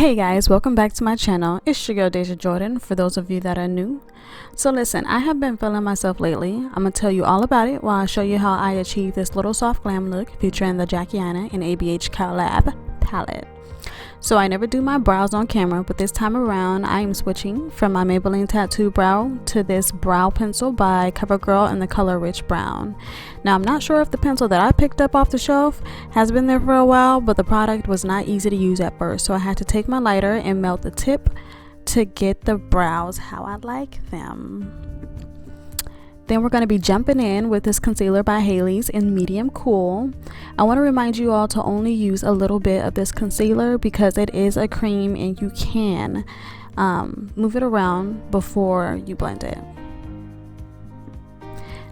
Hey guys, welcome back to my channel. It's your girl Dazja Jordan, for those of you that are new. So listen, I have been feeling myself lately. I'm gonna tell you all about it while I show you how I achieved this little soft glam look featuring the Jackie Aina and ABH collab palette. So I never do my brows on camera, but this time around I am switching from my Maybelline tattoo brow to this brow pencil by CoverGirl in the color Rich Brown. Now I'm not sure if the pencil that I picked up off the shelf has been there for a while, but the product was not easy to use at first, so I had to take my lighter and melt the tip to get the brows how I like them. Then we're going to be jumping in with this concealer by Haley's in medium cool. I want to remind you all to only use a little bit of this concealer because it is a cream and you can move it around before you blend it.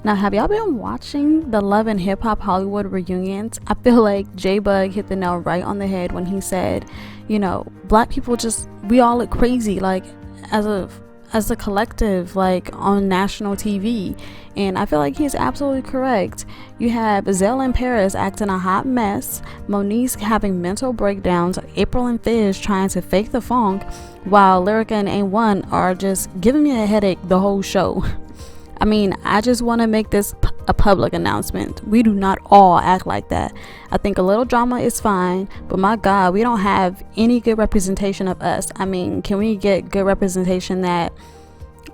Now, have y'all been watching the Love and Hip Hop Hollywood reunions? I feel like J-Bug hit the nail right on the head when he said, you know, black people we all look crazy, like as a collective, like on national TV. And I feel like he's absolutely correct. You have Zell and Paris acting a hot mess, Monique having mental breakdowns, April and Fizz trying to fake the funk, while Lyrica and A1 are just giving me a headache the whole show. I mean, I just want to make this a public announcement. We do not all act like that. I think a little drama is fine, but my God, we don't have any good representation of us. I mean, can we get good representation that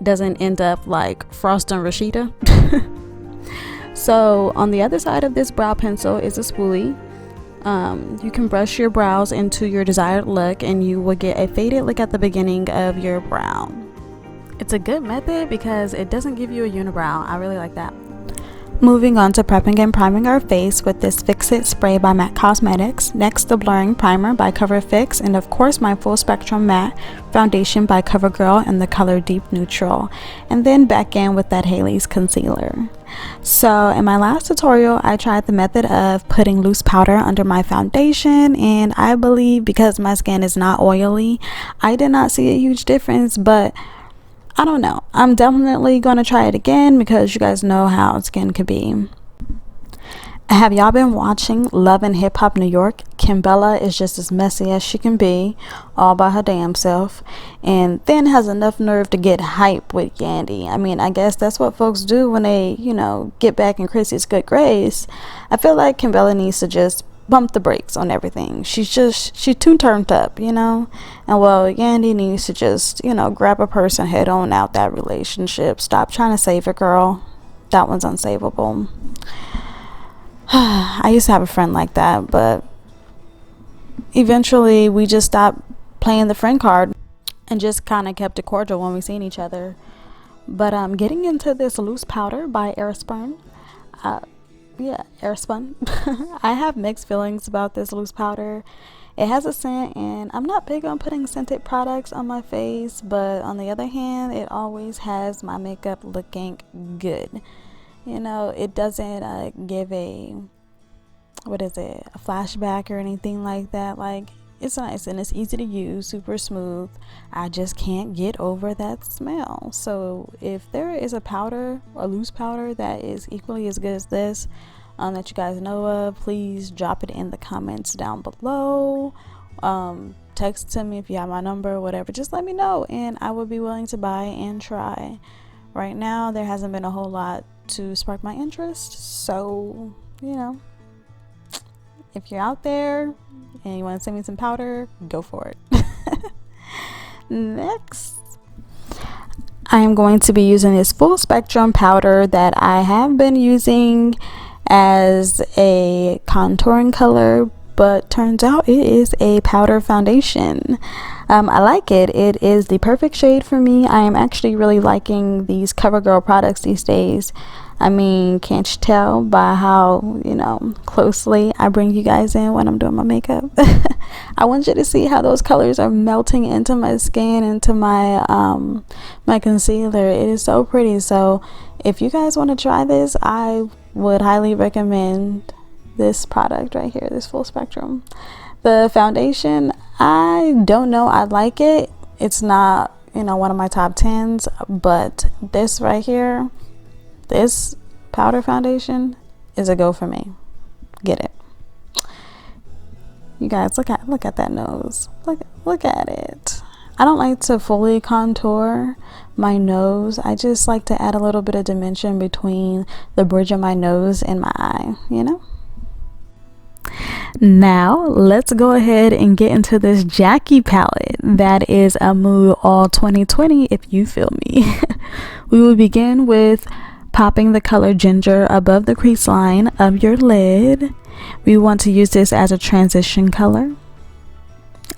doesn't end up like Frost and Rashida? So on the other side of this brow pencil is a spoolie. You can brush your brows into your desired look and you will get a faded look at the beginning of your brow. It's a good method because it doesn't give you a unibrow. I really like that. Moving on to prepping and priming our face with this Fix It spray by MAC Cosmetics. Next, the blurring primer by Cover Fix, and of course my full spectrum matte foundation by CoverGirl in the color Deep Neutral. And then back in with that Haley's concealer. So in my last tutorial, I tried the method of putting loose powder under my foundation, and I believe because my skin is not oily, I did not see a huge difference, but I don't know. I'm definitely going to try it again because you guys know how skin could be. Have y'all been watching Love and Hip Hop New York? Kimbella is just as messy as she can be, all by her damn self, and then has enough nerve to get hype with Yandy. I mean, I guess that's what folks do when they, you know, get back in Chrissy's good grace. I feel like Kimbella needs to just bump the brakes on everything. She's too turned up, you know. And well, Yandy needs to just, you know, grab a person, head on out that relationship. Stop trying to save it, girl. That one's unsavable. I used to have a friend like that, but eventually we just stopped playing the friend card and just kind of kept it cordial when we seen each other. But getting into this loose powder by Airspun. Yeah, Airspun. I have mixed feelings about this loose powder. It has a scent, and I'm not big on putting scented products on my face, but on the other hand, it always has my makeup looking good. You know, it doesn't give a flashback or anything like that. Like, it's nice and it's easy to use, super smooth. I just can't get over that smell. So if there is a powder, a loose powder that is equally as good as this, that you guys know of, please drop it in the comments down below. Text to me if you have my number, whatever. Just let me know and I would be willing to buy and try. Right now there hasn't been a whole lot to spark my interest, so you know, if you're out there and you want to send me some powder, go for it. Next, I am going to be using this full spectrum powder that I have been using as a contouring color, but turns out it is a powder foundation. I like it. It is the perfect shade for me. I am actually really liking these CoverGirl products these days. I mean, can't you tell by how, you know, closely I bring you guys in when I'm doing my makeup? I want you to see how those colors are melting into my skin, into my my concealer. It is so pretty. So if you guys want to try this, I would highly recommend this product right here, this full spectrum. The foundation, I don't know, I like it. It's not, you know, one of my top 10s, but this right here, this powder foundation is a go for me. Get it. You guys, look at that nose. Look at it. I don't like to fully contour my nose. I just like to add a little bit of dimension between the bridge of my nose and my eye, you know? Now let's go ahead and get into this Jackie palette. That is a mood all 2020, if you feel me. We will begin with popping the color Ginger above the crease line of your lid. We want to use this as a transition color.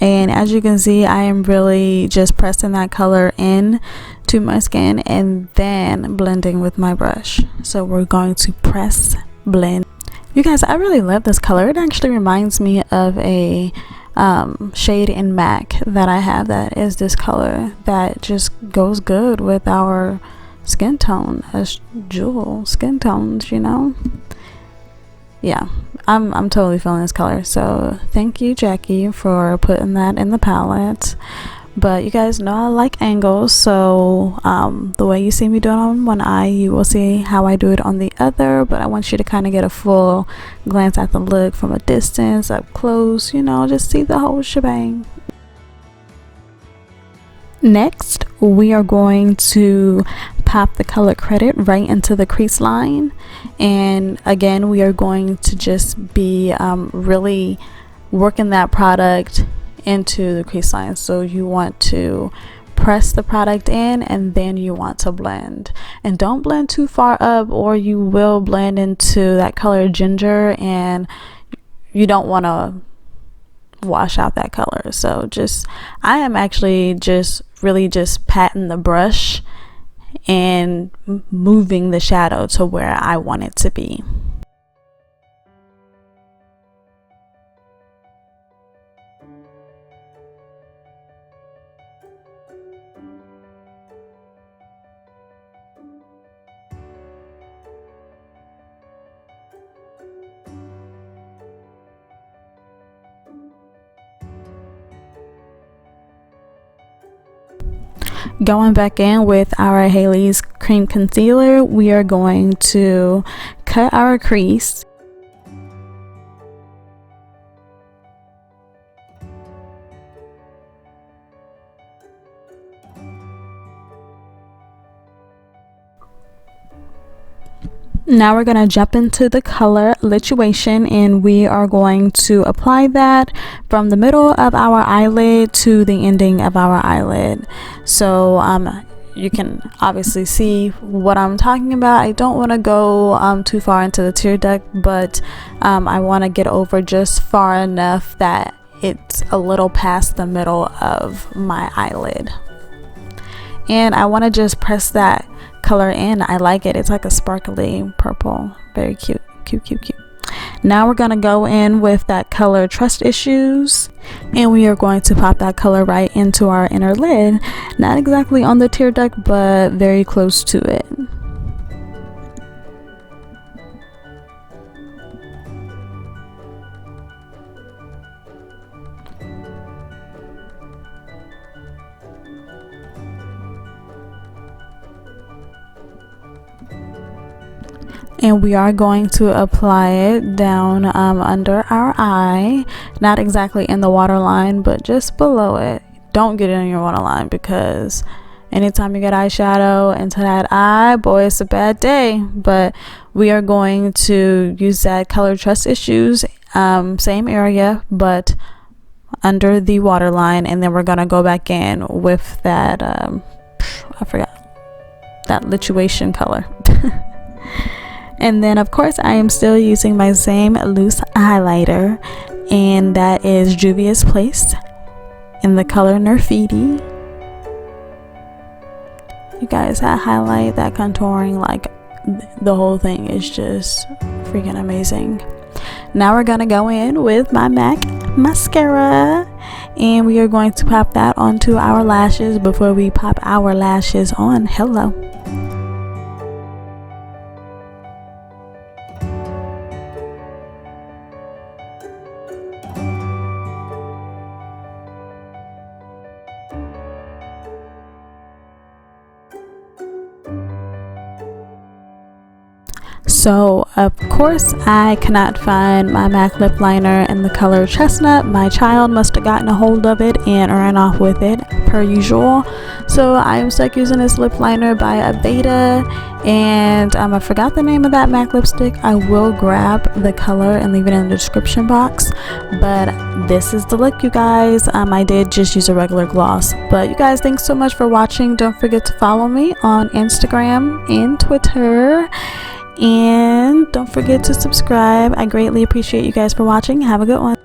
And as you can see, I am really just pressing that color in to my skin and then blending with my brush. So we're going to press, blend. You guys, I really love this color. It actually reminds me of a shade in MAC that I have, that is this color that just goes good with our skin tone as jewel skin tones, you know? Yeah, I'm totally feeling this color. So thank you, Jackie, for putting that in the palette. But you guys know I like angles, so the way you see me do it on one eye, you will see how I do it on the other. But I want you to kind of get a full glance at the look from a distance, up close, you know, just see the whole shebang. Next, we are going to pop the color Credit right into the crease line, and again we are going to just be really working that product into the crease line. So you want to press the product in and then you want to blend, and don't blend too far up or you will blend into that color Ginger and you don't want to wash out that color. So just, I am actually just really just patting the brush and moving the shadow to where I want it to be. Going back in with our Haley's cream concealer, we are going to cut our crease. Now we're going to jump into the color Lituation, and we are going to apply that from the middle of our eyelid to the ending of our eyelid. So you can obviously see what I'm talking about. I don't want to go too far into the tear duct, but I want to get over just far enough that it's a little past the middle of my eyelid. And I want to just press that color in. I like it. It's like a sparkly purple. Very cute. Now we're going to go in with that color Trust Issues, and we are going to pop that color right into our inner lid. Not exactly on the tear duct, but very close to it. And we are going to apply it down under our eye, not exactly in the waterline, but just below it. Don't get it in your waterline, because anytime you get eyeshadow into that eye, boy, it's a bad day. But we are going to use that color Trust Issues, same area, but under the waterline, and then we're gonna go back in with that I forgot, that Lituation color. And then of course I am still using my same loose highlighter, and that is Juvia's Place in the color Nefertiti. You guys, that highlight, that contouring, like the whole thing is just freaking amazing. Now we're gonna go in with my MAC mascara, and we are going to pop that onto our lashes before we pop our lashes on. Hello. So of course I cannot find my MAC lip liner in the color chestnut. My child must have gotten a hold of it and ran off with it per usual. So I am stuck using this lip liner by Aveda, and I forgot the name of that MAC lipstick. I will grab the color and leave it in the description box, but this is the look, you guys. I did just use a regular gloss. But you guys, thanks so much for watching. Don't forget to follow me on Instagram and Twitter, and don't forget to subscribe. I greatly appreciate you guys for watching. Have a good one.